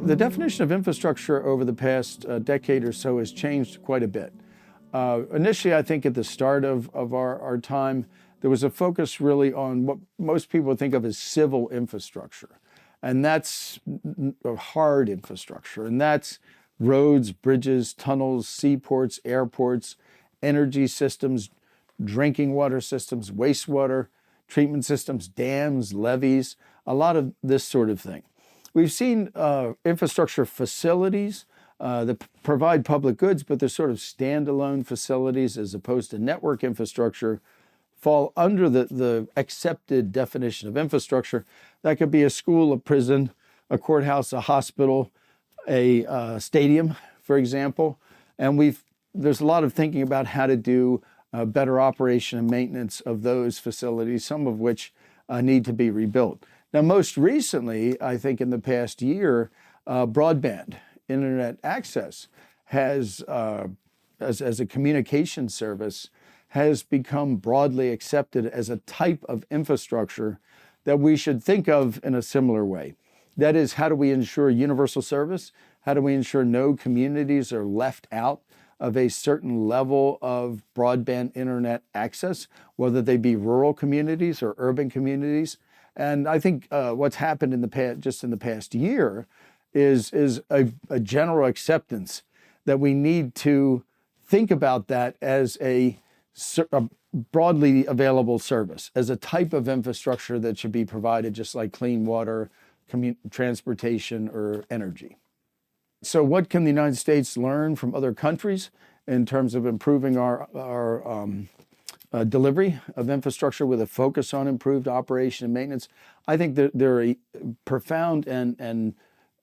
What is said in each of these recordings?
The definition of infrastructure over the past decade or so has changed quite a bit. Initially, I think at the start of our time, there was a focus really on what most people think of as civil infrastructure. And that's hard infrastructure. And that's roads, bridges, tunnels, seaports, airports, energy systems, drinking water systems, wastewater treatment systems, dams, levees, a lot of this sort of thing. We've seen infrastructure facilities that provide public goods, but they're sort of standalone facilities as opposed to network infrastructure, fall under the accepted definition of infrastructure. That could be a school, a prison, a courthouse, a hospital, a stadium, for example. And there's a lot of thinking about how to do better operation and maintenance of those facilities, some of which need to be rebuilt. Now, most recently, I think in the past year, broadband internet access has, as a communication service, has become broadly accepted as a type of infrastructure that we should think of in a similar way. That is, how do we ensure universal service? How do we ensure no communities are left out of a certain level of broadband internet access, whether they be rural communities or urban communities? And I think what's happened in the past year is a general acceptance that we need to think about that as a broadly available service, as a type of infrastructure that should be provided just like clean water, transportation, or energy. So what can the United States learn from other countries in terms of improving our delivery of infrastructure with a focus on improved operation and maintenance? I think that there are profound and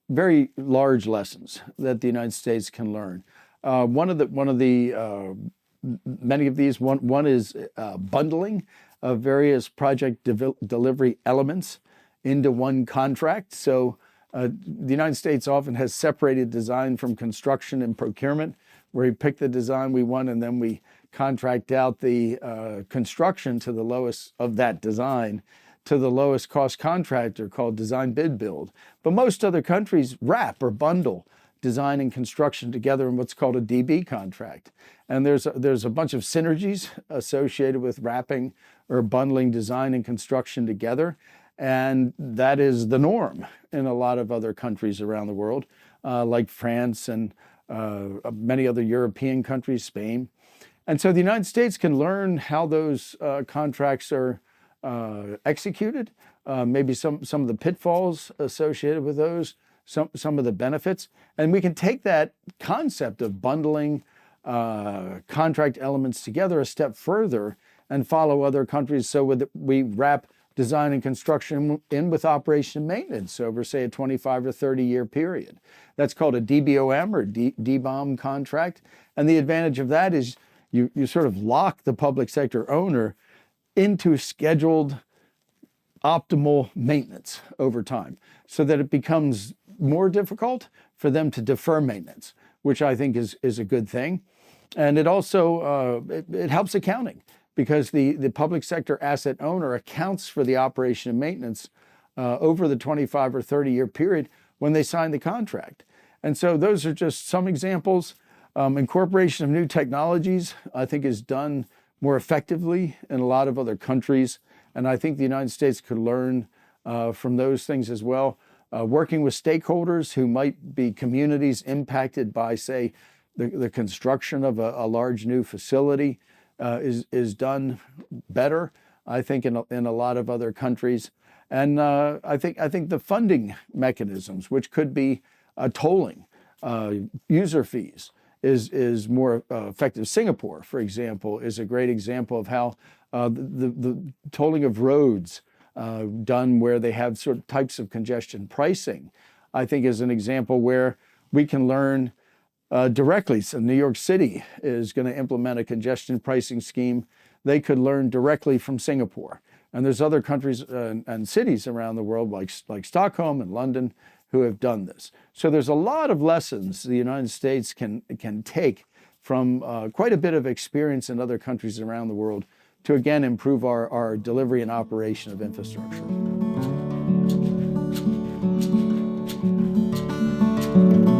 very large lessons that the United States can learn. Many of these, one is bundling of various project delivery elements into one contract. So the United States often has separated design from construction and procurement, where we pick the design we want and then we contract out the construction to the lowest of that design to the lowest cost contractor, called design bid build. But most other countries wrap or bundle design and construction together in what's called a DB contract. And there's a bunch of synergies associated with wrapping or bundling design and construction together. And that is the norm in a lot of other countries around the world, like France and many other European countries, Spain. And so the United States can learn how those contracts are executed, maybe some of the pitfalls associated with those, some of the benefits. And we can take that concept of bundling contract elements together a step further and follow other countries so that we wrap design and construction in with operation and maintenance over, say, a 25 or 30-year period. That's called a DBOM or DBOM contract. And the advantage of that is you sort of lock the public sector owner into scheduled optimal maintenance over time so that it becomes more difficult for them to defer maintenance, which I think is a good thing. And it also it helps accounting, because the public sector asset owner accounts for the operation and maintenance over the 25 or 30-year period when they sign the contract. And so those are just some examples. Incorporation of new technologies, I think, is done more effectively in a lot of other countries. And I think the United States could learn from those things as well. Working with stakeholders who might be communities impacted by, say, the construction of a large new facility is done better, I think, in a lot of other countries. And I think the funding mechanisms, which could be tolling, user fees, is more effective. Singapore, for example, is a great example of how the tolling of roads done where they have sort of types of congestion pricing, I think, is an example where we can learn directly. So New York City is going to implement a congestion pricing scheme. They could learn directly from Singapore. And there's other countries and cities around the world, like Stockholm and London, who have done this. So there's a lot of lessons the United States can take from quite a bit of experience in other countries around the world to, again, improve our delivery and operation of infrastructure. you.